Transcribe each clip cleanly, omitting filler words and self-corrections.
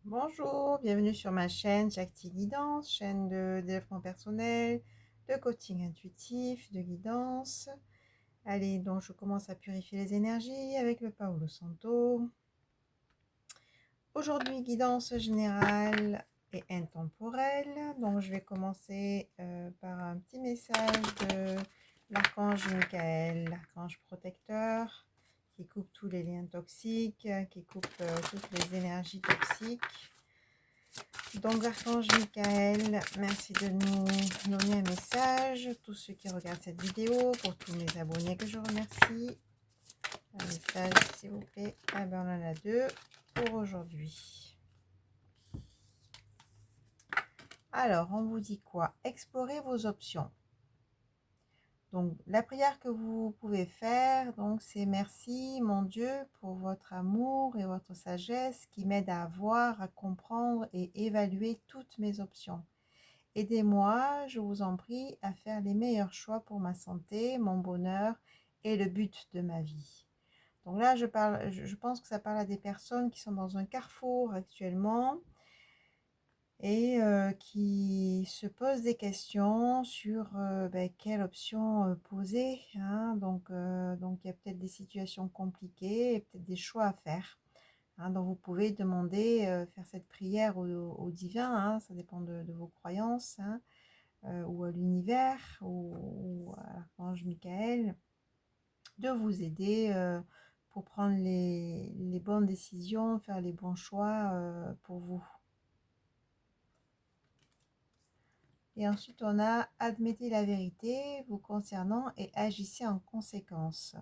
Bonjour, bienvenue sur ma chaîne Shakti Guidance, chaîne de développement personnel, de coaching intuitif, de guidance. Allez, donc je commence à purifier les énergies avec le Paolo Santo. Aujourd'hui, guidance générale et intemporelle. Donc je vais commencer par un petit message de l'archange Michael, l'archange protecteur, qui coupe tous les liens toxiques, qui coupe toutes les énergies toxiques. Donc, Archange Michael, merci de nous donner un message. Tous ceux qui regardent cette vidéo, pour tous mes abonnés que je remercie. Un message, s'il vous plaît. Ah ben, on en a deux pour aujourd'hui. Alors, on vous dit quoi? Explorez vos options. Donc, la prière que vous pouvez faire, donc, c'est merci, mon Dieu, pour votre amour et votre sagesse qui m'aide à voir, à comprendre et évaluer toutes mes options. Aidez-moi, je vous en prie, à faire les meilleurs choix pour ma santé, mon bonheur et le but de ma vie. Donc là, je pense que ça parle à des personnes qui sont dans un carrefour actuellement et qui se posent des questions sur quelle option poser. Hein. Donc, il y a peut-être des situations compliquées et peut-être des choix à faire. Hein, donc vous pouvez demander, faire cette prière au divin, hein, ça dépend de vos croyances. Hein, ou à l'univers ou à l'archange Michael de vous aider pour prendre les bonnes décisions, faire les bons choix pour vous. Et ensuite, on a admettez la vérité vous concernant et agissez en conséquence.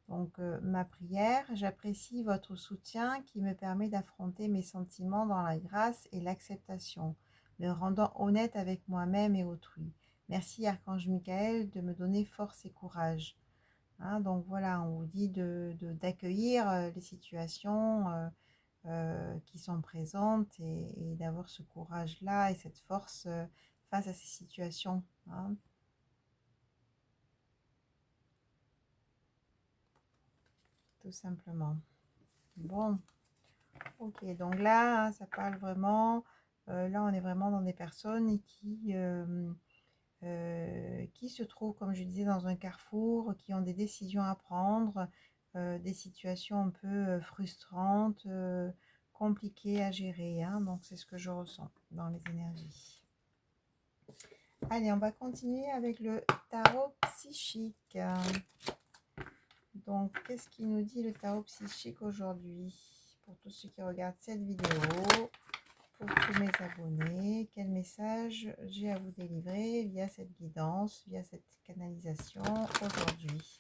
Donc, ma prière, j'apprécie votre soutien qui me permet d'affronter mes sentiments dans la grâce et l'acceptation, me rendant honnête avec moi-même et autrui. Merci Archange Michael de me donner force et courage. Hein, donc voilà, on vous dit d'accueillir les situations qui sont présentes et d'avoir ce courage-là et cette force face à ces situations. Hein. Tout simplement. Bon. Ok, donc là, ça parle vraiment, là on est vraiment dans des personnes qui se trouvent, comme je disais, dans un carrefour, qui ont des décisions à prendre, des situations un peu frustrantes, compliquées à gérer. Hein, donc c'est ce que je ressens dans les énergies. Allez, on va continuer avec le tarot psychique. Donc, qu'est-ce qu'il nous dit le tarot psychique aujourd'hui? Pour tous ceux qui regardent cette vidéo, pour tous mes abonnés, quel message j'ai à vous délivrer via cette guidance, via cette canalisation aujourd'hui.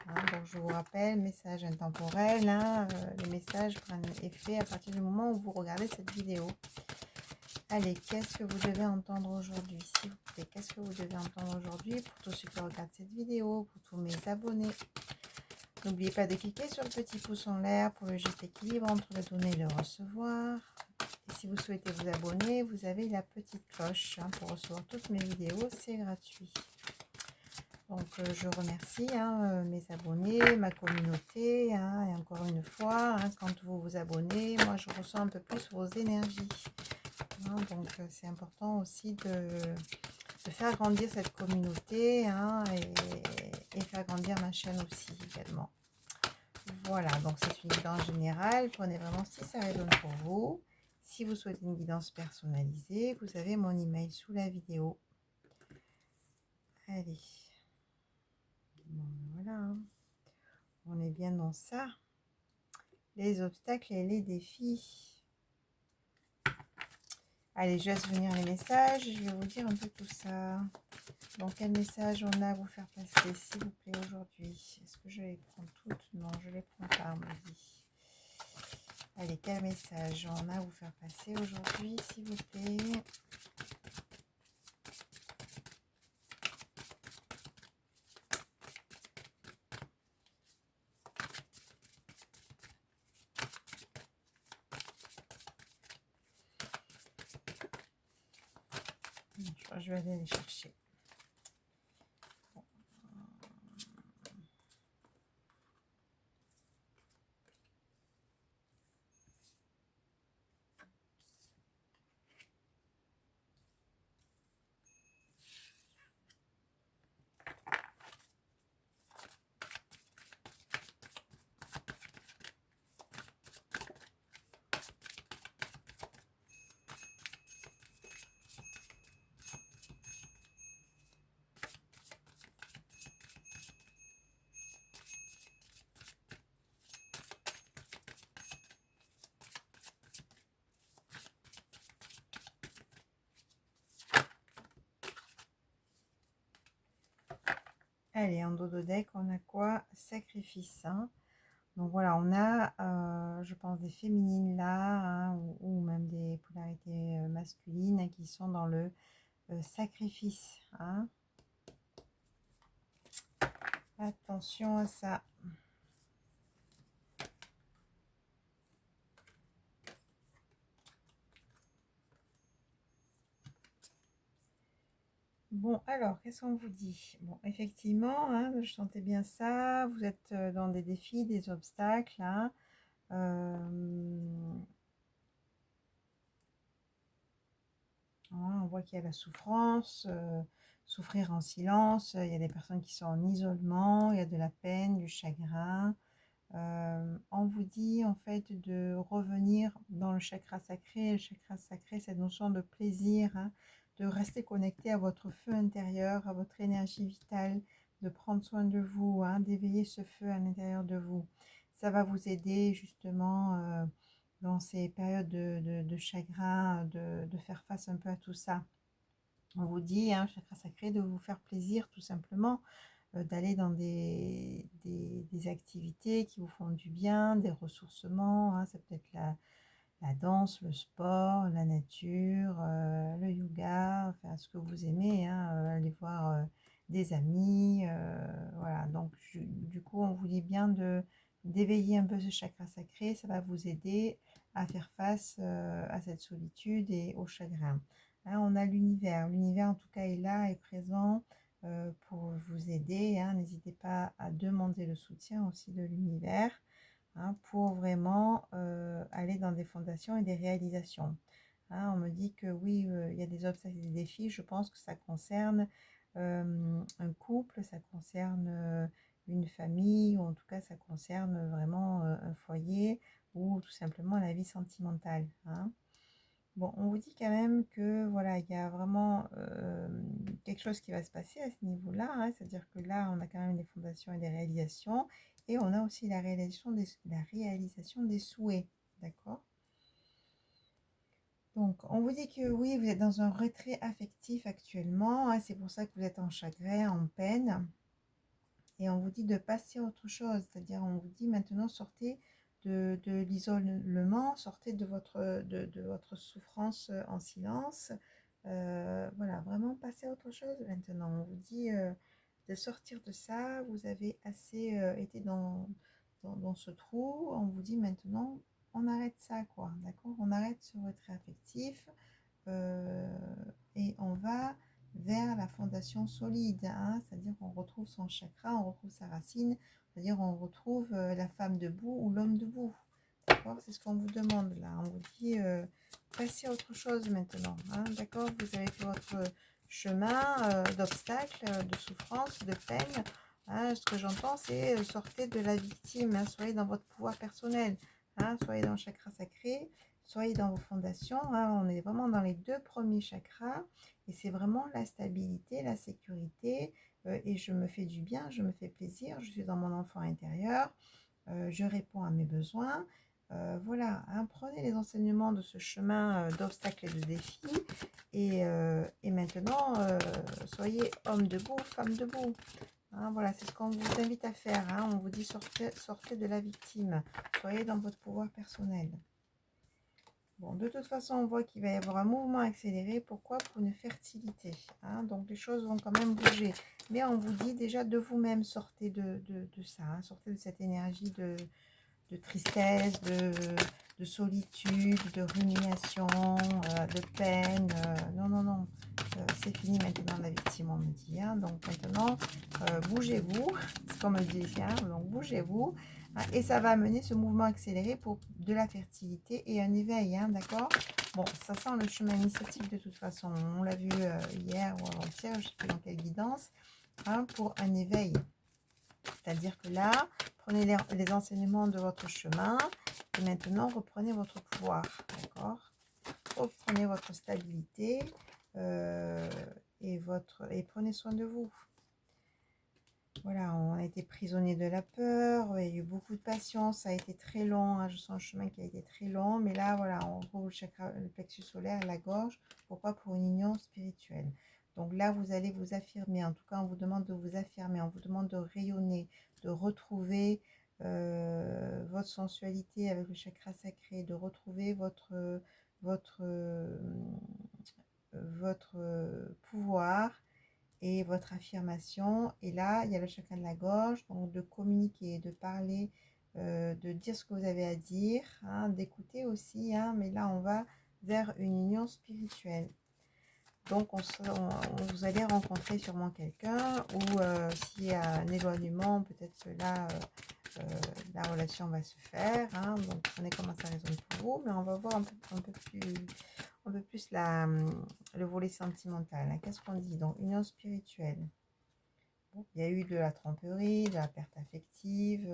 Hein, donc je vous rappelle, message intemporel, hein, les messages prennent effet à partir du moment où vous regardez cette vidéo. Allez, qu'est-ce que vous devez entendre aujourd'hui, s'il vous plaît? Qu'est-ce que vous devez entendre aujourd'hui pour tous ceux qui regardent cette vidéo, pour tous mes abonnés? N'oubliez pas de cliquer sur le petit pouce en l'air pour le juste équilibre entre le donner et le recevoir. Et si vous souhaitez vous abonner, vous avez la petite cloche hein, pour recevoir toutes mes vidéos, c'est gratuit. Donc je remercie mes abonnés, ma communauté, hein, et encore une fois, hein, quand vous vous abonnez, moi je ressens un peu plus vos énergies. Hein, donc c'est important aussi de faire grandir cette communauté hein, et faire grandir ma chaîne aussi également. Voilà, donc c'est une guidance générale. Prenez vraiment si ça résonne pour vous. Si vous souhaitez une guidance personnalisée, vous avez mon email sous la vidéo. Allez. Bon, voilà. Hein. On est bien dans ça. Les obstacles et les défis. Allez, je laisse venir les messages. Je vais vous dire un peu tout ça. Donc, quel message on a à vous faire passer, s'il vous plaît, aujourd'hui? Est-ce que je les prends toutes? Non, je les prends pas, on me dit. Allez, quel message on a à vous faire passer aujourd'hui, s'il vous plaît? Je crois que je vais aller les chercher. Allez, en dos de deck, on a quoi? Sacrifice. Hein. Donc voilà, on a, je pense, des féminines là, hein, ou même des polarités masculines hein, qui sont dans le sacrifice. Hein. Attention à ça. Bon, alors, qu'est-ce qu'on vous dit? Bon, effectivement, hein, je sentais bien ça. Vous êtes dans des défis, des obstacles. Hein. On voit qu'il y a la souffrance, souffrir en silence. Il y a des personnes qui sont en isolement. Il y a de la peine, du chagrin. On vous dit en fait de revenir dans le chakra sacré. Le chakra sacré, cette notion de plaisir, hein, de rester connecté à votre feu intérieur, à votre énergie vitale, de prendre soin de vous, hein, d'éveiller ce feu à l'intérieur de vous. Ça va vous aider justement dans ces périodes de chagrin, de faire face un peu à tout ça. On vous dit, hein, chakra sacré, de vous faire plaisir tout simplement, d'aller dans des activités qui vous font du bien, des ressourcements, hein, ça peut être la danse, le sport, la nature, le yoga, enfin ce que vous aimez, hein, aller voir des amis, voilà. Donc du coup, on vous dit bien d'éveiller un peu ce chakra sacré, ça va vous aider à faire face à cette solitude et au chagrin. Hein, on a l'univers en tout cas est là, est présent pour vous aider. Hein. N'hésitez pas à demander le soutien aussi de l'univers. Hein, pour vraiment aller dans des fondations et des réalisations. Hein, on me dit que oui, il y a des obstacles et des défis. Je pense que ça concerne un couple, ça concerne une famille, ou en tout cas ça concerne vraiment un foyer ou tout simplement la vie sentimentale. Hein. Bon, on vous dit quand même que voilà, il y a vraiment quelque chose qui va se passer à ce niveau-là. Hein, c'est-à-dire que là, on a quand même des fondations et des réalisations. Et on a aussi la réalisation des souhaits. D'accord? Donc, on vous dit que oui, vous êtes dans un retrait affectif actuellement. Hein, c'est pour ça que vous êtes en chagrin, en peine. Et on vous dit de passer à autre chose. C'est-à-dire, on vous dit maintenant, sortez de l'isolement, sortez de votre souffrance en silence. Voilà, vraiment passer à autre chose maintenant. On vous dit de sortir de ça. Vous avez assez été dans ce trou. On vous dit maintenant, on arrête ça, quoi. D'accord? On arrête ce retrait affectif euh, et on va vers la fondation solide, hein, c'est-à-dire on retrouve son chakra, on retrouve sa racine, c'est-à-dire on retrouve la femme debout ou l'homme debout. D'accord? C'est ce qu'on vous demande là. On vous dit passez à autre chose maintenant. Hein, d'accord? Vous avez fait votre chemin d'obstacles, de souffrance, de peine. Hein, ce que j'entends, c'est sortez de la victime, hein, soyez dans votre pouvoir personnel, hein, soyez dans le chakra sacré, soyez dans vos fondations. Hein, on est vraiment dans les deux premiers chakras et c'est vraiment la stabilité, la sécurité. Et je me fais du bien, je me fais plaisir, je suis dans mon enfant intérieur, je réponds à mes besoins. Voilà, hein, prenez les enseignements de ce chemin d'obstacles et de défis. Et maintenant, soyez homme debout, femme debout. Hein, voilà, c'est ce qu'on vous invite à faire. Hein. On vous dit sortez de la victime. Soyez dans votre pouvoir personnel. Bon, de toute façon, on voit qu'il va y avoir un mouvement accéléré. Pourquoi? Pour une fertilité. Hein. Donc, les choses vont quand même bouger. Mais on vous dit déjà de vous-même, sortez de ça. Hein. Sortez de cette énergie de tristesse, de solitude, de rumination, de peine. Non, non, non. C'est fini maintenant la victime, on me dit. Hein. Donc maintenant, bougez-vous. C'est comme me dit ici. Hein. Donc bougez-vous. Hein, et ça va amener ce mouvement accéléré pour de la fertilité et un éveil. Hein, d'accord? Bon, ça sent le chemin initiatique de toute façon. On l'a vu hier ou avant-hier, je ne sais plus dans quelle guidance, hein, pour un éveil. C'est-à-dire que là, prenez les enseignements de votre chemin et maintenant reprenez votre pouvoir, d'accord? Reprenez votre stabilité et prenez soin de vous. Voilà, on a été prisonnier de la peur, il y a eu beaucoup de patience, ça a été très long, hein, je sens un chemin qui a été très long, mais là, voilà, on retrouve le plexus solaire, la gorge. Pourquoi? Pour une union spirituelle. Donc là, vous allez vous affirmer. En tout cas, on vous demande de vous affirmer, on vous demande de rayonner, de retrouver votre sensualité avec le chakra sacré, de retrouver votre, pouvoir et votre affirmation. Et là, il y a le chakra de la gorge, donc de communiquer, de parler, de dire ce que vous avez à dire, hein, d'écouter aussi, hein, mais là, on va vers une union spirituelle. Donc, vous allez rencontrer sûrement quelqu'un, ou s'il y a un éloignement, peut-être que là, la relation va se faire. Hein, donc, prenez comment ça résonne pour vous, mais on va voir un peu plus le volet sentimental. Hein. Qu'est-ce qu'on dit? Donc, union spirituelle. Bon, il y a eu de la tromperie, de la perte affective,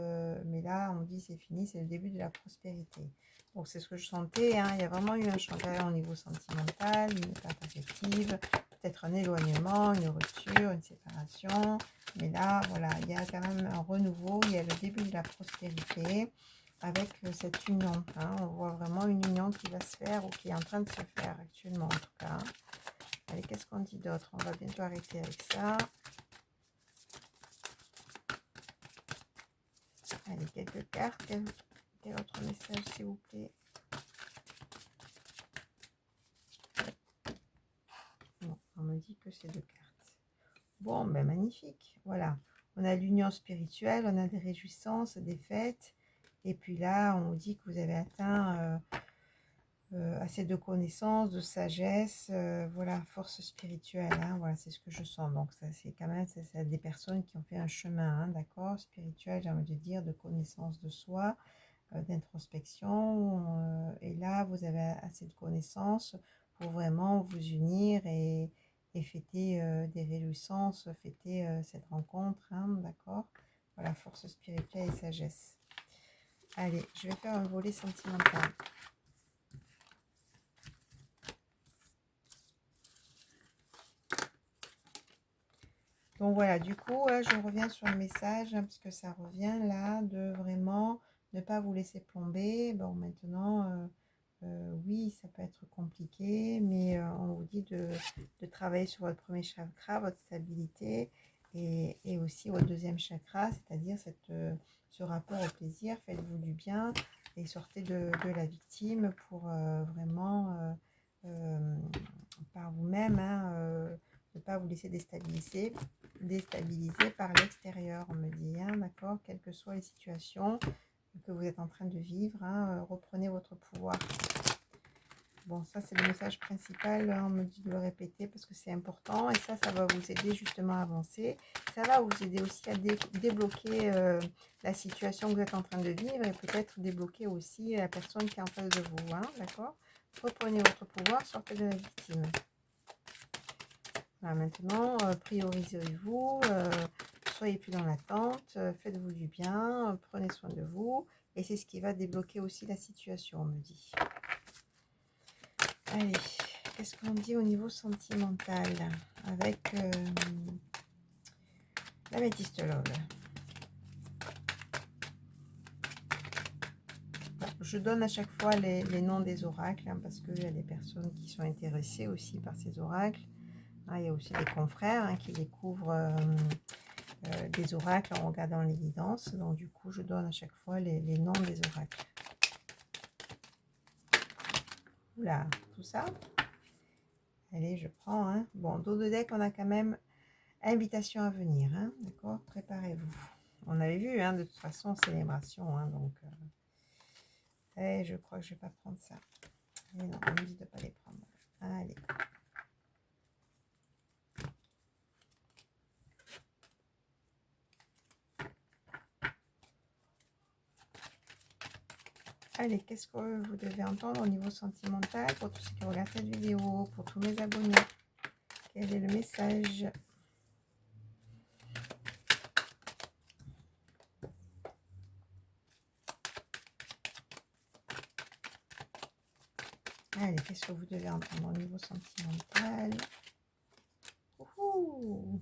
mais là, on dit c'est fini, c'est le début de la prospérité. Donc, c'est ce que je sentais. Hein. Il y a vraiment eu un changement au niveau sentimental, une perte affective, peut-être un éloignement, une rupture, une séparation. Mais là, voilà, il y a quand même un renouveau, il y a le début de la prospérité avec cette union. Hein. On voit vraiment une union qui va se faire ou qui est en train de se faire actuellement, en tout cas. Allez, qu'est-ce qu'on dit d'autre? On va bientôt arrêter avec ça. Allez, quelques cartes. Quel autre message, s'il vous plaît? Non, on me dit que c'est 2 cartes. Bon, ben magnifique. Voilà. On a l'union spirituelle, on a des réjouissances, des fêtes. Et puis là, on dit que vous avez atteint assez de connaissances, de sagesse, voilà, force spirituelle. Hein, voilà, c'est ce que je sens. Donc, ça, c'est quand même c'est des personnes qui ont fait un chemin, hein, d'accord, spirituel, j'ai envie de dire, de connaissance de soi, d'introspection. Et là, vous avez assez de connaissances pour vraiment vous unir et fêter des réjouissances, fêter cette rencontre, hein, d'accord. Voilà, force spirituelle et sagesse. Allez, je vais faire un volet sentimental. Donc voilà, du coup, je reviens sur le message, hein, parce que ça revient là, de vraiment ne pas vous laisser plomber. Bon, maintenant, oui, ça peut être compliqué, mais on vous dit de travailler sur votre premier chakra, votre stabilité, et aussi votre deuxième chakra, c'est-à-dire ce rapport au plaisir. Faites-vous du bien et sortez de la victime pour vraiment, par vous-même, hein, ne pas vous laisser déstabiliser par l'extérieur, on me dit, hein, d'accord, quelles que soient les situations que vous êtes en train de vivre, hein, reprenez votre pouvoir. Bon, ça c'est le message principal, hein, on me dit de le répéter parce que c'est important, et ça va vous aider justement à avancer. Ça va vous aider aussi à débloquer la situation que vous êtes en train de vivre, et peut-être débloquer aussi la personne qui est en face de vous, hein, d'accord. Reprenez votre pouvoir, sortez de la victime. Voilà, maintenant, priorisez-vous, soyez plus dans l'attente, faites-vous du bien, prenez soin de vous. Et c'est ce qui va débloquer aussi la situation, on me dit. Allez, qu'est-ce qu'on dit au niveau sentimental avec la métistologue? Je donne à chaque fois les noms des oracles, hein, parce qu'il y a des personnes qui sont intéressées aussi par ces oracles. Ah, il y a aussi des confrères, hein, qui découvrent des oracles en regardant les guidances. Donc du coup, je donne à chaque fois les noms des oracles. Oula, tout ça. Allez, je prends. Hein. Bon, dos de deck, on a quand même invitation à venir. Hein, d'accord, préparez-vous. On avait vu, hein, de toute façon, célébration. Hein, donc, je crois que je ne vais pas prendre ça. Et non, on me dit de ne pas les prendre. Allez. Allez, qu'est-ce que vous devez entendre au niveau sentimental pour tous ceux qui regardent cette vidéo, pour tous mes abonnés? Quel est le message? Allez, qu'est-ce que vous devez entendre au niveau sentimental? Ouhou.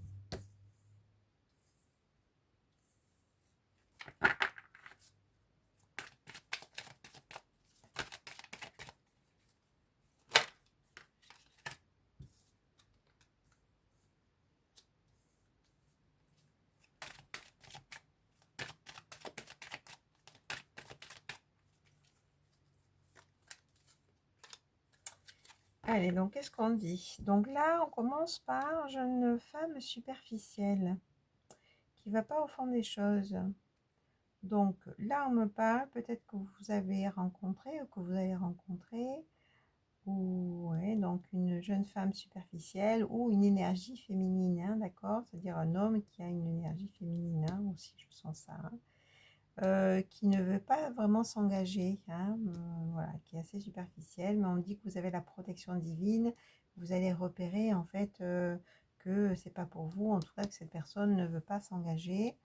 Allez, donc qu'est-ce qu'on dit? Donc là, on commence par jeune femme superficielle qui ne va pas au fond des choses. Donc là, on me parle peut-être que vous avez rencontré ou que vous allez rencontrer, ou ouais, donc une jeune femme superficielle ou une énergie féminine, hein, d'accord? C'est-à-dire un homme qui a une énergie féminine, hein, aussi, je sens ça, hein, qui ne veut pas vraiment s'engager, hein, voilà, qui est assez superficielle, mais on dit que vous avez la protection divine, vous allez repérer en fait que c'est pas pour vous, en tout cas que cette personne ne veut pas s'engager,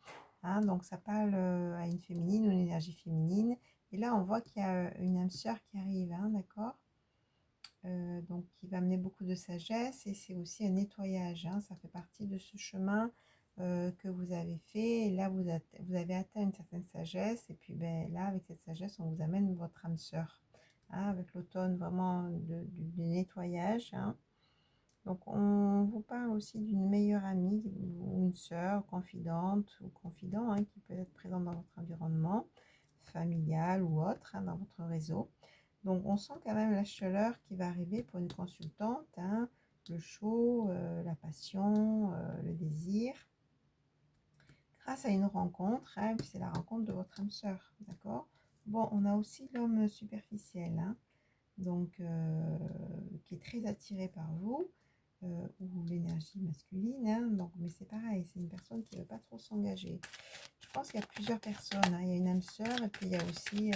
hein, donc ça parle à une féminine ou une énergie féminine, et là on voit qu'il y a une âme sœur qui arrive, hein, d'accord, donc qui va amener beaucoup de sagesse, et c'est aussi un nettoyage, hein, ça fait partie de ce chemin que vous avez fait, et là vous avez atteint une certaine sagesse, et puis ben, là avec cette sagesse on vous amène votre âme sœur, hein, avec l'automne vraiment du nettoyage, hein. Donc on vous parle aussi d'une meilleure amie ou une sœur confidente ou confident, hein, qui peut être présente dans votre environnement familial ou autre, hein, dans votre réseau. Donc on sent quand même la chaleur qui va arriver pour une consultante, hein, le chaud, la passion, le désir, grâce à une rencontre, hein, c'est la rencontre de votre âme sœur, d'accord. Bon, on a aussi l'homme superficiel, hein, donc qui est très attiré par vous, ou l'énergie masculine, hein, donc, mais c'est pareil, c'est une personne qui ne veut pas trop s'engager. Je pense qu'il y a plusieurs personnes, hein, il y a une âme sœur et puis il y a aussi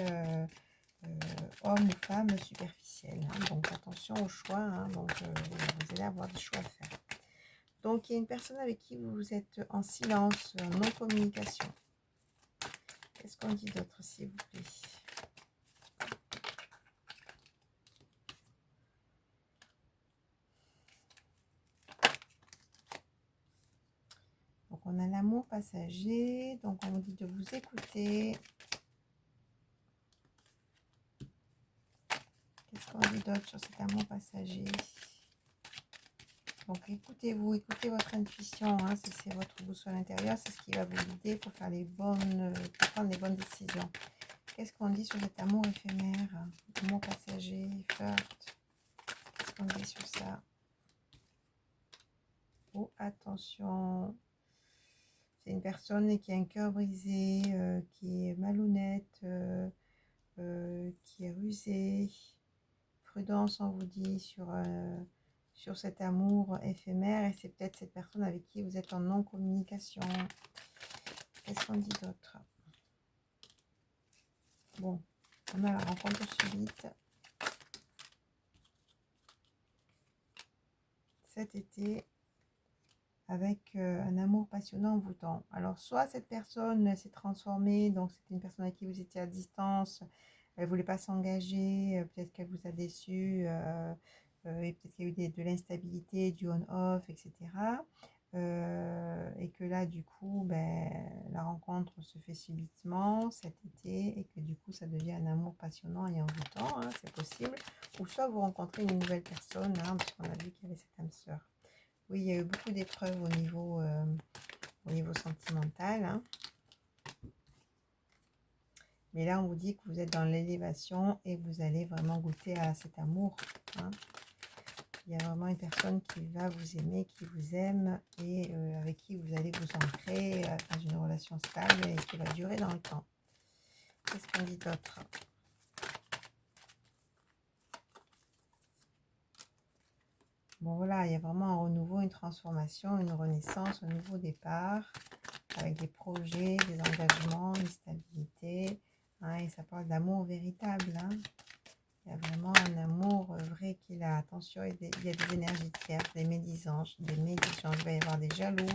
homme ou femme superficielle, hein, donc attention au choix, hein, donc vous allez avoir des choix à faire. Donc il y a une personne avec qui vous êtes en silence, en non-communication. Qu'est-ce qu'on dit d'autre, s'il vous plaît? Donc on a l'amour passager, donc on vous dit de vous écouter. Qu'est-ce qu'on dit d'autre sur cet amour passager? Donc écoutez-vous, écoutez votre intuition, hein, si c'est votre boussole intérieure, c'est ce qui va vous guider pour faire pour prendre les bonnes décisions. Qu'est-ce qu'on dit sur cet amour éphémère, amour passager, flirt? Qu'est-ce qu'on dit sur ça? Oh, attention, c'est une personne qui a un cœur brisé, qui est malhonnête, qui est rusée. Prudence, on vous dit, sur cet amour éphémère, et c'est peut-être cette personne avec qui vous êtes en non-communication. Qu'est-ce qu'on dit d'autre? Bon, on a la rencontre subite cet été avec un amour passionnant envoûtant. Alors, soit cette personne s'est transformée, donc c'est une personne avec qui vous étiez à distance, elle ne voulait pas s'engager, peut-être qu'elle vous a déçu, et peut-être qu'il y a eu de l'instabilité, du on-off, etc. Et que là, du coup, ben, la rencontre se fait subitement cet été, et que du coup, ça devient un amour passionnant et envoûtant, hein, c'est possible. Ou soit vous rencontrez une nouvelle personne, hein, parce qu'on a vu qu'il y avait cette âme sœur. Oui, il y a eu beaucoup d'épreuves au niveau sentimental, hein. Mais là, on vous dit que vous êtes dans l'élévation et vous allez vraiment goûter à cet amour, hein. Il y a vraiment une personne qui va vous aimer, qui vous aime, et avec qui vous allez vous ancrer dans une relation stable et qui va durer dans le temps. Qu'est-ce qu'on dit d'autre? Bon, voilà, il y a vraiment un renouveau, une transformation, une renaissance, un nouveau départ, avec des projets, des engagements, une stabilité, hein, et ça parle d'amour véritable, hein. Il y a vraiment un amour vrai qui est là. Attention, il y a des énergies tierces, des médisances, il va y avoir des jaloux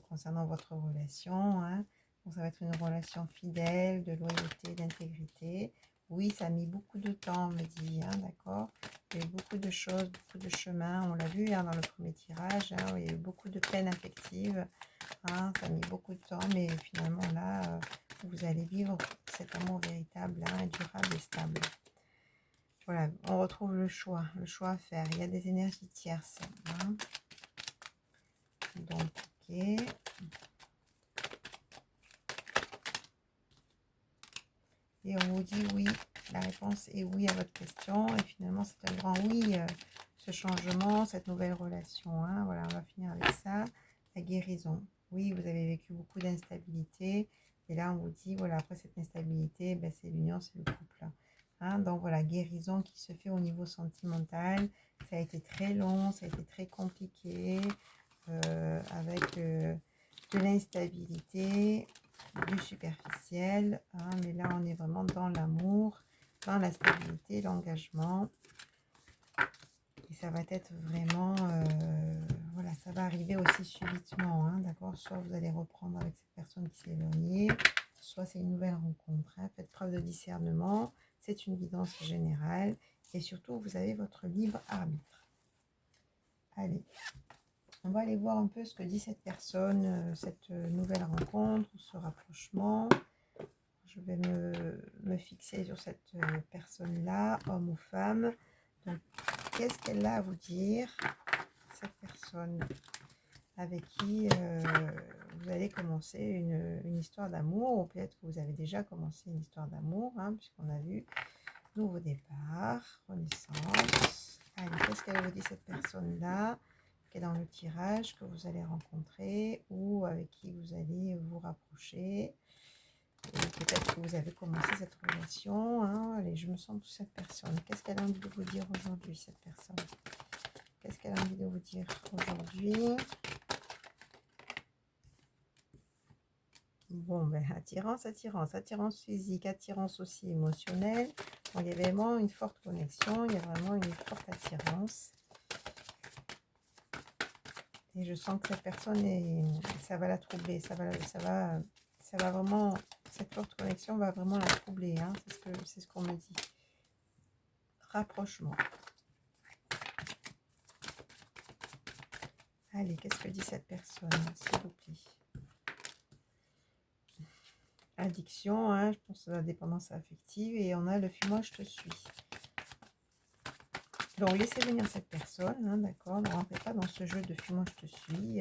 concernant votre relation, hein. Donc ça va être une relation fidèle, de loyauté, d'intégrité. Oui, ça a mis beaucoup de temps, on me dit, hein, d'accord. Il y a eu beaucoup de choses, beaucoup de chemins. On l'a vu, hein, dans le premier tirage, hein, il y a eu beaucoup de peine affective, hein, ça a mis beaucoup de temps, mais finalement là, vous allez vivre cet amour véritable, hein, durable et stable. Voilà, on retrouve le choix à faire. Il y a des énergies tierces, hein. Donc, ok. Et on vous dit oui. La réponse est oui à votre question. Et finalement, c'est un grand oui ce changement, cette nouvelle relation. Hein. Voilà, on va finir avec ça. La guérison. Oui, vous avez vécu beaucoup d'instabilité. Et là, on vous dit, voilà, après cette instabilité, ben, c'est l'union, c'est le couple. Hein. Donc voilà, guérison qui se fait au niveau sentimental. Ça a été très long, ça a été très compliqué, avec de l'instabilité, du superficiel. Hein. Mais là, on est vraiment dans l'amour, dans la stabilité, l'engagement. Et ça va être vraiment, voilà, ça va arriver aussi subitement, hein, d'accord? Soit vous allez reprendre avec cette personne qui s'est éloignée, soit c'est une nouvelle rencontre. Hein. Faites preuve de discernement, c'est une guidance générale. Et surtout, vous avez votre libre arbitre. Allez, on va aller voir un peu ce que dit cette personne, cette nouvelle rencontre, ou ce rapprochement. Je vais me fixer sur cette personne-là, homme ou femme. Donc, qu'est-ce qu'elle a à vous dire, cette personne avec qui vous allez commencer une histoire d'amour, ou peut-être que vous avez déjà commencé une histoire d'amour, hein, puisqu'on a vu nouveau départ, renaissance. Allez, qu'est-ce qu'elle vous dit, cette personne-là, qui est dans le tirage, que vous allez rencontrer, ou avec qui vous allez vous rapprocher. Et peut-être que vous avez commencé cette relation. Hein. Allez, je me sens pour cette personne. Qu'est-ce qu'elle a envie de vous dire aujourd'hui, cette personne? Qu'est-ce qu'elle a envie de vous dire aujourd'hui? Bon, ben, attirance, attirance, attirance physique, attirance aussi émotionnelle. Bon, il y a vraiment une forte connexion, il y a vraiment une forte attirance. Et je sens que cette personne, ça va la troubler, ça va vraiment, cette forte connexion va vraiment la troubler, hein, c'est ce qu'on me dit. Rapprochement. Allez, qu'est-ce que dit cette personne, s'il vous plaît? Addiction, hein, je pense à la dépendance affective, et on a le fuis-moi, je te suis. Donc, laissez venir cette personne, hein, d'accord? Ne rentrez pas dans ce jeu de fuis-moi, je te suis.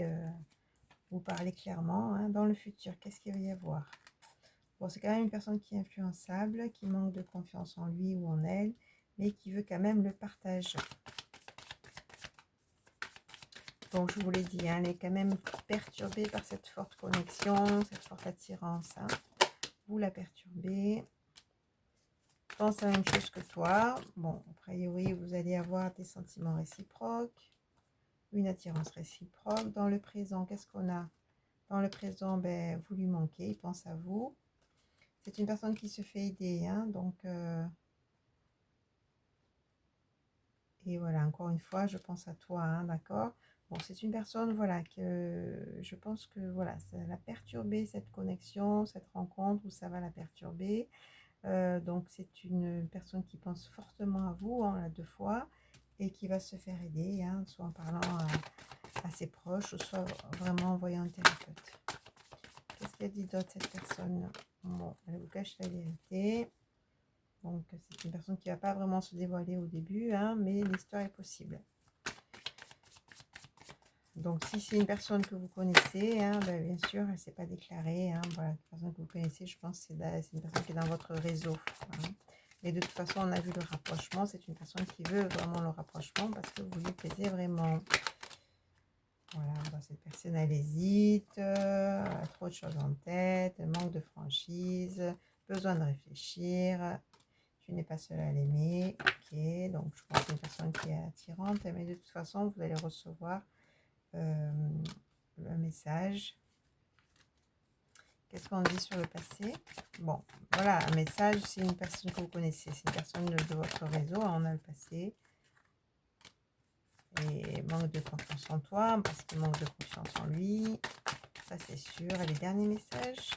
Vous parlez clairement, hein, dans le futur, qu'est-ce qu'il va y avoir? Bon, c'est quand même une personne qui est influençable, qui manque de confiance en lui ou en elle, mais qui veut quand même le partage. Donc, je vous l'ai dit, hein, elle est quand même perturbée par cette forte connexion, cette forte attirance. Hein. Vous la perturbez. Pense à la même chose que toi. Bon, a priori, vous allez avoir des sentiments réciproques, une attirance réciproque. Dans le présent, qu'est-ce qu'on a? Dans le présent, ben, vous lui manquez, il pense à vous. C'est une personne qui se fait aider, hein, donc... et voilà, encore une fois, je pense à toi, hein, d'accord? Bon, c'est une personne, voilà, que je pense que, voilà, ça l'a perturbé, cette connexion, cette rencontre, ou ça va la perturber. Donc, c'est une personne qui pense fortement à vous, hein, là, 2 fois, et qui va se faire aider, hein, soit en parlant à ses proches, ou soit vraiment en voyant un thérapeute. Qu'est-ce qu'elle dit d'autre, cette personne? Bon, elle vous cache la vérité. Donc, c'est une personne qui ne va pas vraiment se dévoiler au début, hein, mais l'histoire est possible. Donc, si c'est une personne que vous connaissez, hein, ben, bien sûr, elle ne s'est pas déclarée. Hein, voilà, une personne que vous connaissez, je pense que c'est une personne qui est dans votre réseau. Hein. Et de toute façon, on a vu le rapprochement. C'est une personne qui veut vraiment le rapprochement parce que vous lui plaisez vraiment. Voilà, ben, cette personne, elle hésite, elle a trop de choses en tête, elle manque de franchise, besoin de réfléchir. Tu n'es pas seul à l'aimer. Ok, donc je pense que c'est une personne qui est attirante, mais de toute façon, vous allez recevoir un message. Qu'est-ce qu'on dit sur le passé? Bon, voilà, un message, c'est une personne que vous connaissez, c'est une personne de votre réseau, on a le passé. Et manque de confiance en toi, parce qu'il manque de confiance en lui, ça c'est sûr. Et les derniers messages,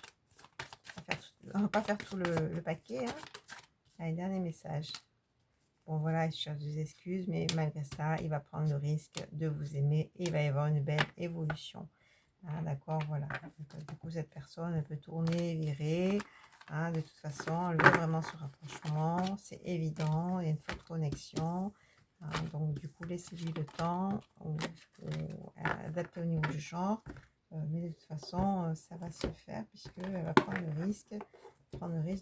on va pas faire tout le paquet, hein. Allez, dernier message. Bon, voilà, il cherche des excuses, mais malgré ça, il va prendre le risque de vous aimer et il va y avoir une belle évolution. Hein, d'accord, voilà. Du coup, cette personne, elle peut tourner, virer. Hein, de toute façon, elle veut vraiment ce rapprochement. C'est évident, il y a une forte connexion. Hein, donc, du coup, laissez-lui le temps ou adapter au niveau du genre. Mais de toute façon, ça va se faire puisqu'elle va prendre le risque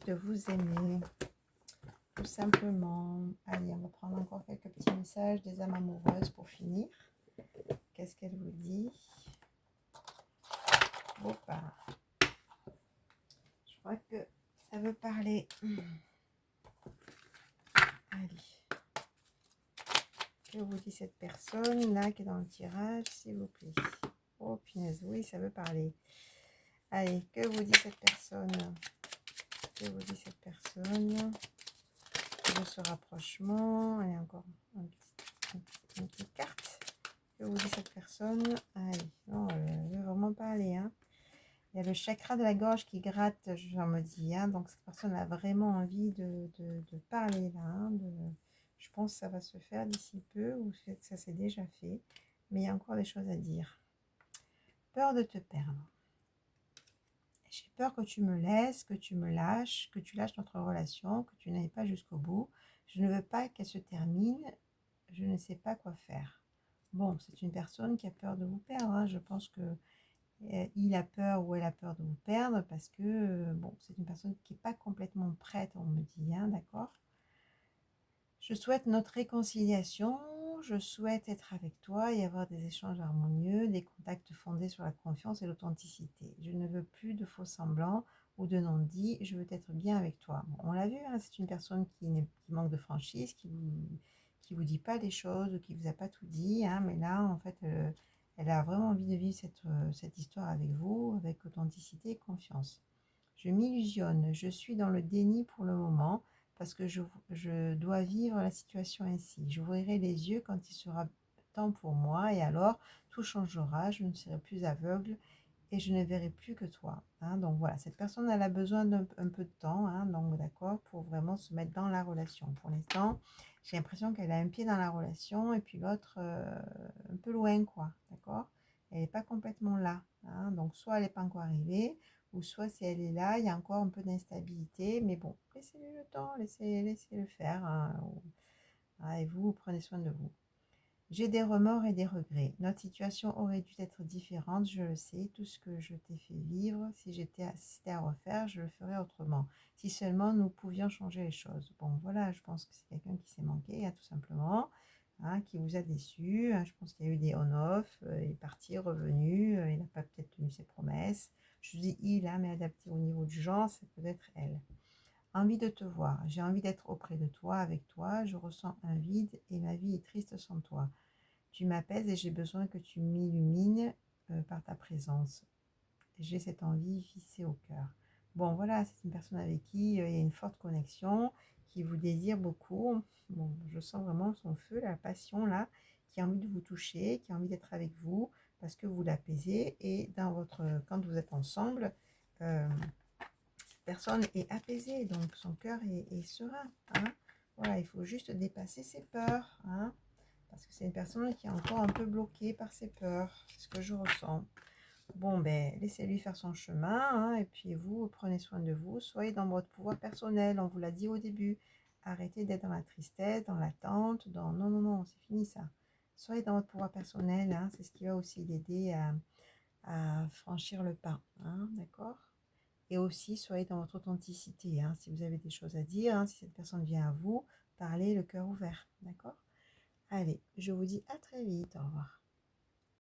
de vous aimer. tout simplement. Allez, on va prendre encore quelques petits messages des âmes amoureuses pour finir. Qu'est-ce qu'elle vous dit? Opa. Je crois que ça veut parler. Allez. Que vous dit cette personne là qui est dans le tirage, s'il vous plaît? Oh punaise, oui, ça veut parler. Allez, que vous dit cette personne? Que vous dit cette personne? De ce rapprochement. Allez, encore une petite carte. Que vous dit cette personne? Allez, non, elle ne veut vraiment pas aller. Hein. Il y a le chakra de la gorge qui gratte, je me dis. Hein. Donc, cette personne a vraiment envie de parler là. Hein, je pense que ça va se faire d'ici peu, ou que ça s'est déjà fait. Mais il y a encore des choses à dire. Peur de te perdre. J'ai peur que tu me laisses, que tu me lâches, que tu lâches notre relation, que tu n'ailles pas jusqu'au bout. Je ne veux pas qu'elle se termine. Je ne sais pas quoi faire. Bon, c'est une personne qui a peur de vous perdre. Hein. Je pense que il a peur ou elle a peur de vous perdre parce que, bon, c'est une personne qui n'est pas complètement prête, on me dit, hein, d'accord? Je souhaite notre réconciliation, je souhaite être avec toi et avoir des échanges harmonieux, des contacts fondés sur la confiance et l'authenticité. Je ne veux plus de faux semblants ou de non-dits, je veux être bien avec toi. Bon, on l'a vu, hein, c'est une personne qui manque de franchise, qui vous dit pas les choses, ou qui vous a pas tout dit, hein, mais là, en fait, elle a vraiment envie de vivre cette histoire avec vous, avec authenticité et confiance. Je m'illusionne, je suis dans le déni pour le moment, parce que je dois vivre la situation ainsi. J'ouvrirai les yeux quand il sera temps pour moi, et alors tout changera, je ne serai plus aveugle et je ne verrai plus que toi. Hein. Donc voilà, cette personne, elle a besoin d'un peu de temps, hein, donc d'accord, pour vraiment se mettre dans la relation. Pour l'instant, j'ai l'impression qu'elle a un pied dans la relation et puis l'autre un peu loin, quoi, d'accord? Elle n'est pas complètement là. Hein. Donc soit elle n'est pas encore arrivée, ou soit si elle est là, il y a encore un peu d'instabilité, mais bon, laissez-lui le temps, laissez-le faire, hein, et vous, prenez soin de vous. J'ai des remords et des regrets. Notre situation aurait dû être différente, je le sais. Tout ce que je t'ai fait vivre, si c'était à refaire, je le ferais autrement. Si seulement nous pouvions changer les choses. Bon, voilà, je pense que c'est quelqu'un qui s'est manqué, hein, tout simplement, hein, qui vous a déçu. Hein, je pense qu'il y a eu des on-off, il est parti, revenu, il n'a pas peut-être tenu ses promesses. Je dis il, hein, mais adapté au niveau du genre, c'est peut-être elle. Envie de te voir, j'ai envie d'être auprès de toi, avec toi, je ressens un vide et ma vie est triste sans toi. Tu m'apaises et j'ai besoin que tu m'illumines par ta présence. J'ai cette envie vissée au cœur. Bon, voilà, c'est une personne avec qui il y a une forte connexion, qui vous désire beaucoup. Bon, je sens vraiment son feu, la passion là, qui a envie de vous toucher, qui a envie d'être avec vous parce que vous l'apaisez. Et quand vous êtes ensemble, cette personne est apaisée, donc son cœur est serein. Hein. Voilà, il faut juste dépasser ses peurs. Hein. Parce que c'est une personne qui est encore un peu bloquée par ses peurs. C'est ce que je ressens. Bon, ben, laissez-lui faire son chemin. Hein, et puis vous, prenez soin de vous. Soyez dans votre pouvoir personnel. On vous l'a dit au début. Arrêtez d'être dans la tristesse, dans l'attente. Non, non, non, c'est fini ça. Soyez dans votre pouvoir personnel. Hein, c'est ce qui va aussi l'aider à franchir le pas. Hein, d'accord? Et aussi, soyez dans votre authenticité. Hein, si vous avez des choses à dire, hein, si cette personne vient à vous, parlez le cœur ouvert. D'accord? Allez, je vous dis à très vite. Au revoir.